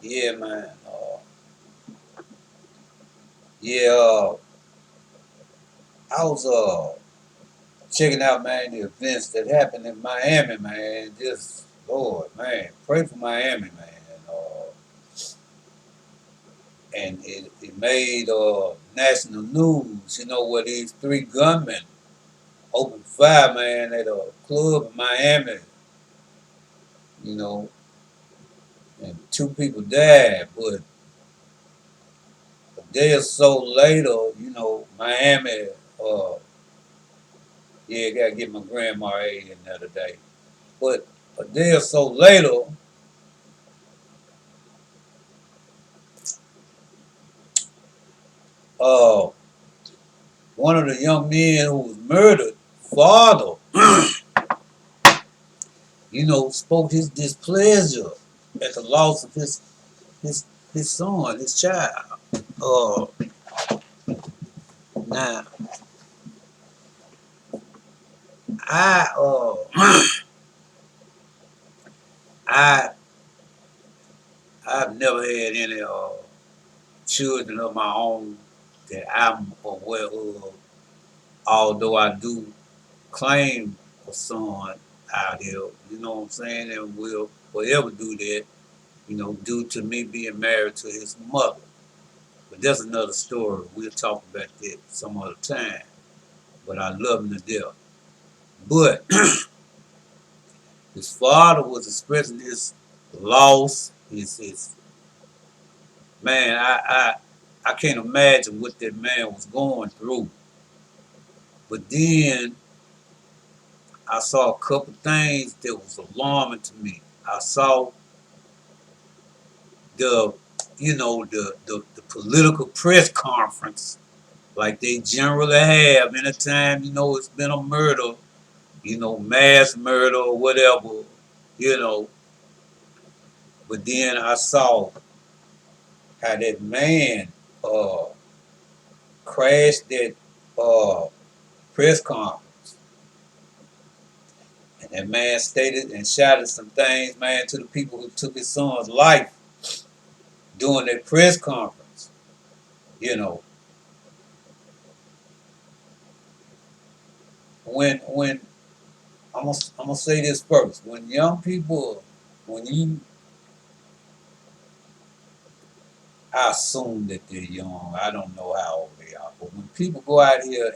Yeah, man. Yeah, I was checking out, man, the events that happened in Miami, man. Just Lord, man, pray for Miami, man. And it made national news. You know, where these three gunmen opened fire, man, at a club in Miami. You know, and two people died, but a day or so later, you know, Miami. Uh, yeah, gotta get my grandma A in there today. But a day or so later, uh, one of the young men who was murdered, father, you know, spoke his displeasure at the loss of his his son, his child. Uh, now I I've never had any children of my own that I'm aware of. Although I do claim a son out here, you know what I'm saying, and will forever do that, you know, due to me being married to his mother. But that's another story. We'll talk about that some other time. But I love him to death. But his father was expressing his loss. His man, I can't imagine what that man was going through. But then I saw a couple things that was alarming to me. I saw the, you know, the political press conference like they generally have anytime, you know, it's been a murder, you know, mass murder or whatever, you know. But then I saw how that man uh, crashed that uh, press conference. And that man stated and shouted some things, man, to the people who took his son's life during that press conference. You know, when I'm gonna say this first, when young people, when you, I assume that they're young. I don't know how old they are, but when people go out here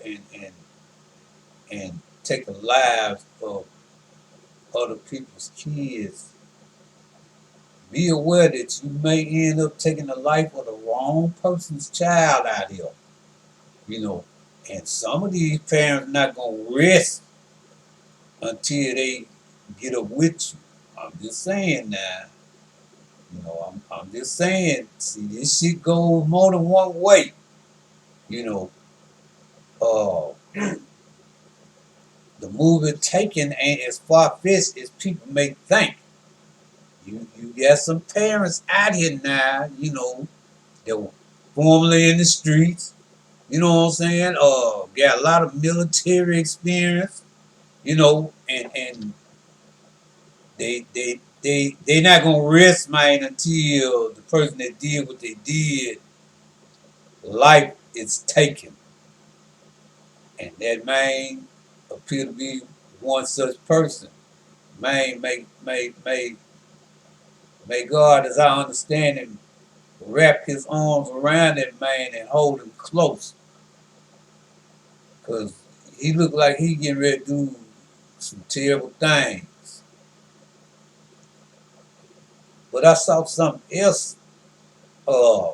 and take the lives of other people's kids, be aware that you may end up taking the life of the wrong person's child out here. You know, and some of these parents not gonna rest until they get up with you. I'm just saying now. You know, I'm just saying. See, this shit goes more than one way. You know, uh, the movie Taken ain't as far fetched as people may think. You got some parents out here now. You know, that were formerly in the streets. You know what I'm saying? Got a lot of military experience. You know, and they not gonna rest, man, until the person that did what they did, life is taken. And that man appear to be one such person. Man, may God, as I understand him, wrap his arms around that man and hold him close. Cause he looked like he getting ready to do some terrible things. But I saw something else uh,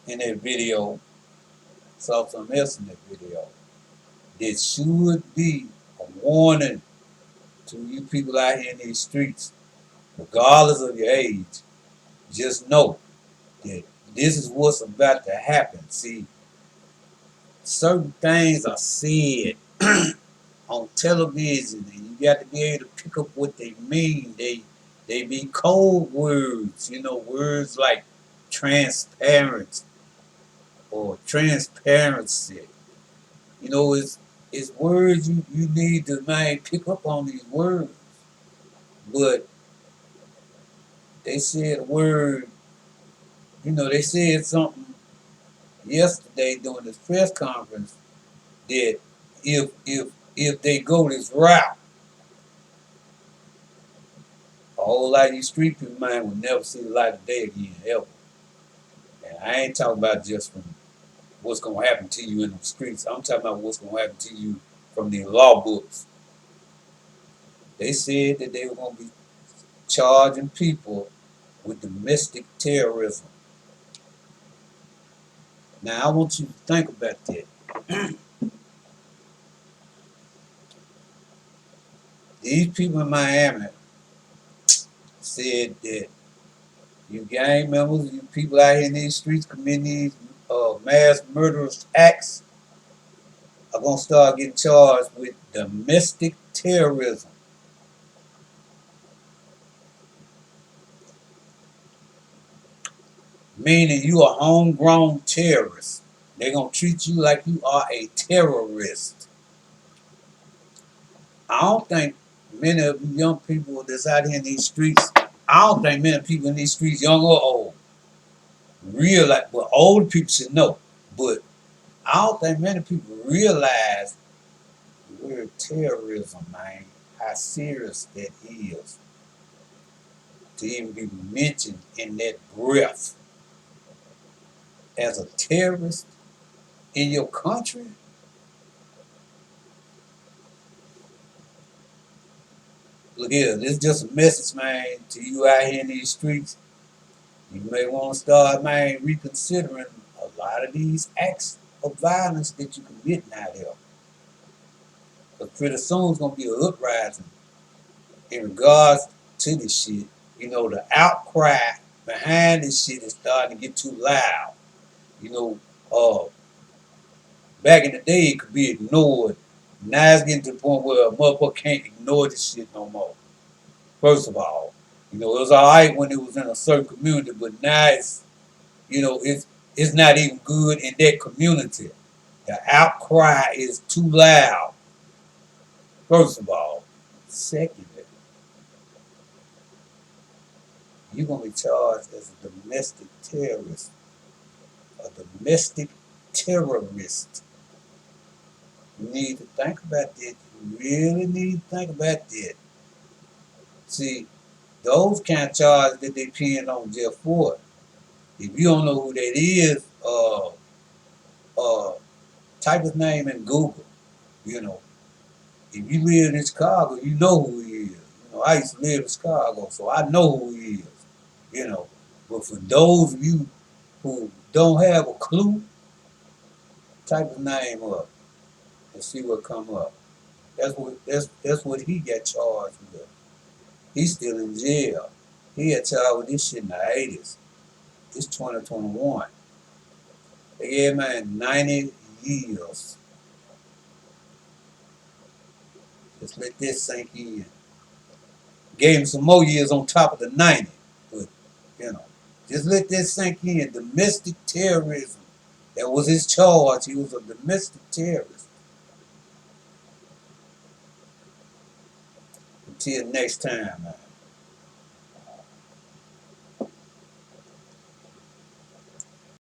in that video. Saw something else in that video. That should be a warning to you people out here in these streets, regardless of your age. Just know that this is what's about to happen. See, certain things are said on television, and you got to be able to pick up what they mean. They be code words, you know, words like transparent or transparency. You know, it's words you need to man pick up on these words. But they said a word You know, they said something yesterday during this press conference that if they go this route, a whole lot of these street people, man, will never see the light of day again, ever. And I ain't talking about just from what's gonna happen to you in the streets. I'm talking about what's gonna happen to you from the law books. They said that they were gonna be charging people with domestic terrorism. Now I want you to think about that. These people in Miami said that you gang members, you people out here in these streets committing these mass murderous acts are gonna start getting charged with domestic terrorism. Meaning you a homegrown terrorist. They're gonna treat you like you are a terrorist. I don't think many of you young people that's out here in these streets, I don't think many people in these streets, young or old, realize, well, old people should know, but I don't think many people realize the word terrorism, man, how serious that is to even be mentioned in that breath as a terrorist in your country. Look here, this is just a message, man, to you out here in these streets. You may want to start, man, reconsidering a lot of these acts of violence that you committing out here. But pretty soon it's gonna be an uprising in regards to this shit. You know, the outcry behind this shit is starting to get too loud. You know, back in the day it could be ignored. Now it's getting to the point where a motherfucker can't ignore this shit no more. First of all, you know, it was alright when it was in a certain community, but now it's, you know, it's not even good in that community. The outcry is too loud. First of all. Secondly, you're gonna be charged as a domestic terrorist. A domestic terrorist. You need to think about that. You really need to think about that. See, those kind of charges that they pin on Jeff Ford. If you don't know who that is, type his name in Google. You know, if you live in Chicago, you know who he is. You know, I used to live in Chicago, so I know who he is. You know, but for those of you who don't have a clue, type his name up and see what come up. That's what he got charged with. He's still in jail. He had charged with this shit in the 80s. It's 2021. They gave man 90 years. Just let this sink in. Gave him some more years on top of the 90. But, you know, just let this sink in. Domestic terrorism. That was his charge. He was a domestic terrorist. Until next time, man.